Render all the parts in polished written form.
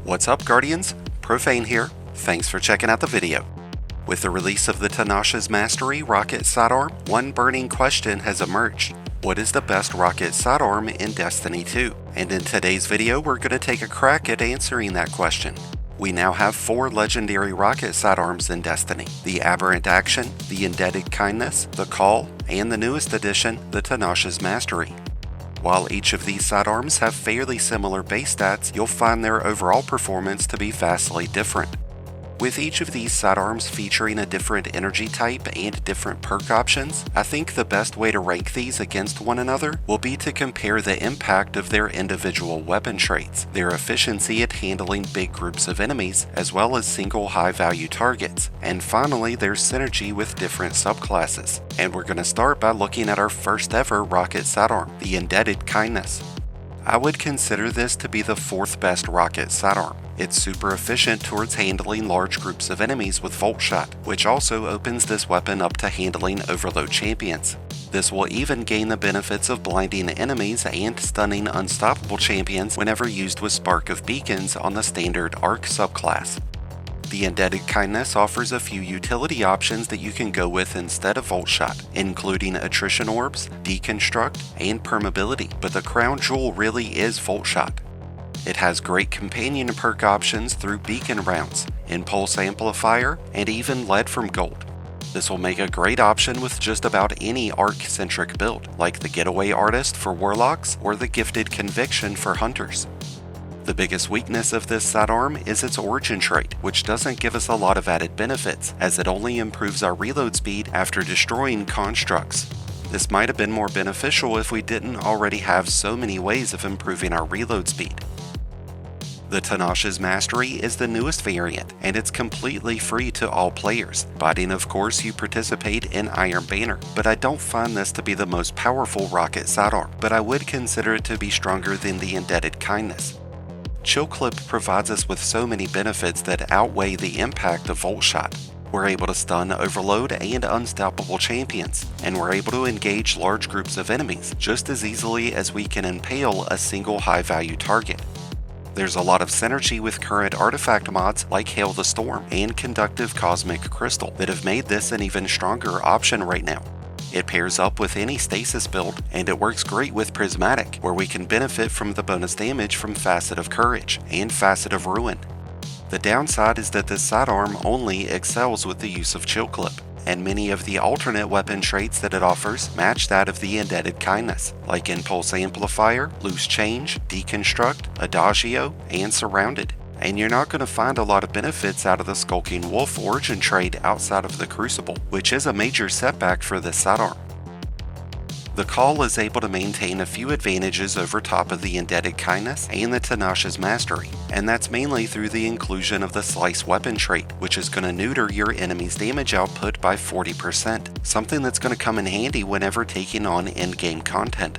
What's up, Guardians? Profane here. Thanks for checking out the video. With the release of the Tinasha's Mastery Rocket Sidearm, one burning question has emerged. What is the best rocket sidearm in Destiny 2? And in today's video, we're going to take a crack at answering that question. We now have 4 legendary rocket sidearms in Destiny: the Aberrant Action, the Indebted Kindness, the Call, and the newest addition, the Tinasha's Mastery. While each of these sidearms have fairly similar base stats, you'll find their overall performance to be vastly different. With each of these sidearms featuring a different energy type and different perk options, I think the best way to rank these against one another will be to compare the impact of their individual weapon traits, their efficiency at handling big groups of enemies, as well as single high-value targets, and finally their synergy with different subclasses. And we're going to start by looking at our first ever rocket sidearm, the Indebted Kindness. I would consider this to be the 4th best rocket sidearm. It's super efficient towards handling large groups of enemies with Volt Shot, which also opens this weapon up to handling overload champions. This will even gain the benefits of blinding enemies and stunning unstoppable champions whenever used with Spark of Beacons on the standard Arc subclass. The Indebted Kindness offers a few utility options that you can go with instead of Volt Shot, including Attrition Orbs, Deconstruct, and Permeability, but the crown jewel really is Volt Shot. It has great companion perk options through Beacon Rounds, Impulse Amplifier, and even Lead from Gold. This will make a great option with just about any Arc-centric build, like the Getaway Artist for Warlocks or the Gifted Conviction for Hunters. The biggest weakness of this sidearm is its origin trait, which doesn't give us a lot of added benefits, as it only improves our reload speed after destroying constructs. This might have been more beneficial if we didn't already have so many ways of improving our reload speed. The Tinasha's Mastery is the newest variant, and it's completely free to all players, providing of course you participate in Iron Banner, but I don't find this to be the most powerful rocket sidearm, but I would consider it to be stronger than the Indebted Kindness. Chill Clip provides us with so many benefits that outweigh the impact of Volt Shot. We're able to stun overload and unstoppable champions, and we're able to engage large groups of enemies just as easily as we can impale a single high-value target. There's a lot of synergy with current artifact mods like Hail the Storm and Conductive Cosmic Crystal that have made this an even stronger option right now. It pairs up with any stasis build, and it works great with Prismatic, where we can benefit from the bonus damage from Facet of Courage and Facet of Ruin. The downside is that this sidearm only excels with the use of Chill Clip, and many of the alternate weapon traits that it offers match that of the Indebted Kindness, like Impulse Amplifier, Loose Change, Deconstruct, Adagio, and Surrounded. And you're not going to find a lot of benefits out of the Skulking Wolf origin trait outside of the Crucible, which is a major setback for this sidearm. The Call is able to maintain a few advantages over top of the Indebted Kindness and the Tinasha's Mastery, and that's mainly through the inclusion of the Slice weapon trait, which is going to neuter your enemy's damage output by 40%, something that's going to come in handy whenever taking on in-game content.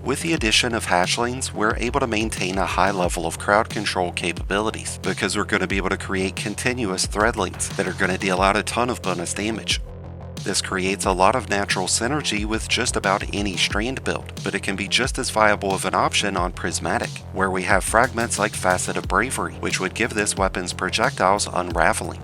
With the addition of hatchlings, we're able to maintain a high level of crowd control capabilities, because we're going to be able to create continuous threadlings that are going to deal out a ton of bonus damage. This creates a lot of natural synergy with just about any strand build, but it can be just as viable of an option on Prismatic, where we have fragments like Facet of Bravery, which would give this weapon's projectiles unraveling.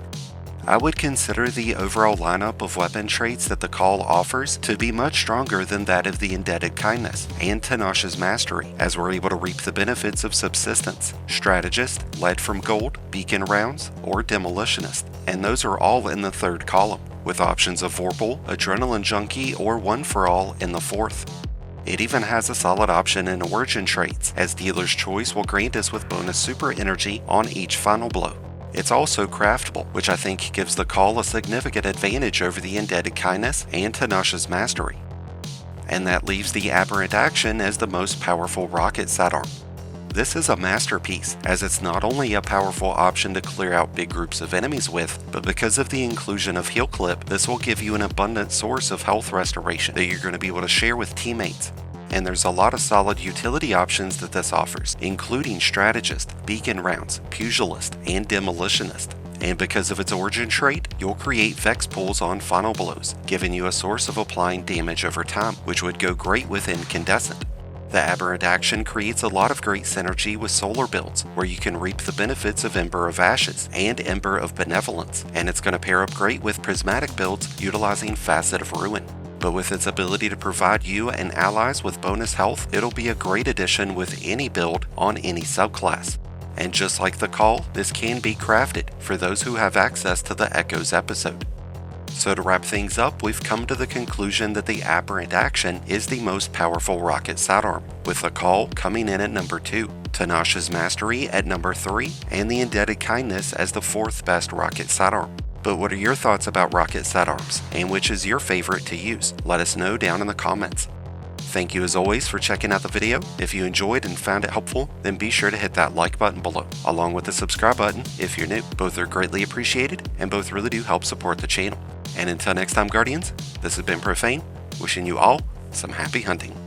I would consider the overall lineup of weapon traits that the Call offers to be much stronger than that of the Indebted Kindness and Tinasha's Mastery, as we're able to reap the benefits of Subsistence, Strategist, Lead from Gold, Beacon Rounds, or Demolitionist, and those are all in the 3rd column, with options of Vorpal, Adrenaline Junkie, or One for All in the 4th. It even has a solid option in Origin traits, as Dealer's Choice will grant us with bonus super energy on each final blow. It's also craftable, which I think gives the Call a significant advantage over the Indebted Kindness and Tinasha's Mastery. And that leaves the Aberrant Action as the most powerful rocket sidearm. This is a masterpiece, as it's not only a powerful option to clear out big groups of enemies with, but because of the inclusion of Heal Clip, this will give you an abundant source of health restoration that you're going to be able to share with teammates. And there's a lot of solid utility options that this offers, including Strategist, Beacon Rounds, Pugilist, and Demolitionist. And because of its origin trait, you'll create Vex pools on final blows, giving you a source of applying damage over time, which would go great with Incandescent. The Aberrant Action creates a lot of great synergy with solar builds, where you can reap the benefits of Ember of Ashes and Ember of Benevolence, and it's going to pair up great with prismatic builds utilizing Facet of Ruin. But with its ability to provide you and allies with bonus health, it'll be a great addition with any build on any subclass. And just like the call, this can be crafted for those who have access to the Echoes episode. So to wrap things up, we've come to the conclusion that the Aberrant Action is the most powerful rocket sidearm, with the call coming in at number 2, Tinasha's Mastery at number 3, and the Indebted Kindness as the 4th best rocket sidearm. But what are your thoughts about rocket sidearms, and which is your favorite to use? Let us know down in the comments. Thank you as always for checking out the video. If you enjoyed and found it helpful, then be sure to hit that like button below, along with the subscribe button if you're new. Both are greatly appreciated, and both really do help support the channel. And until next time, Guardians, this has been Profane, wishing you all some happy hunting.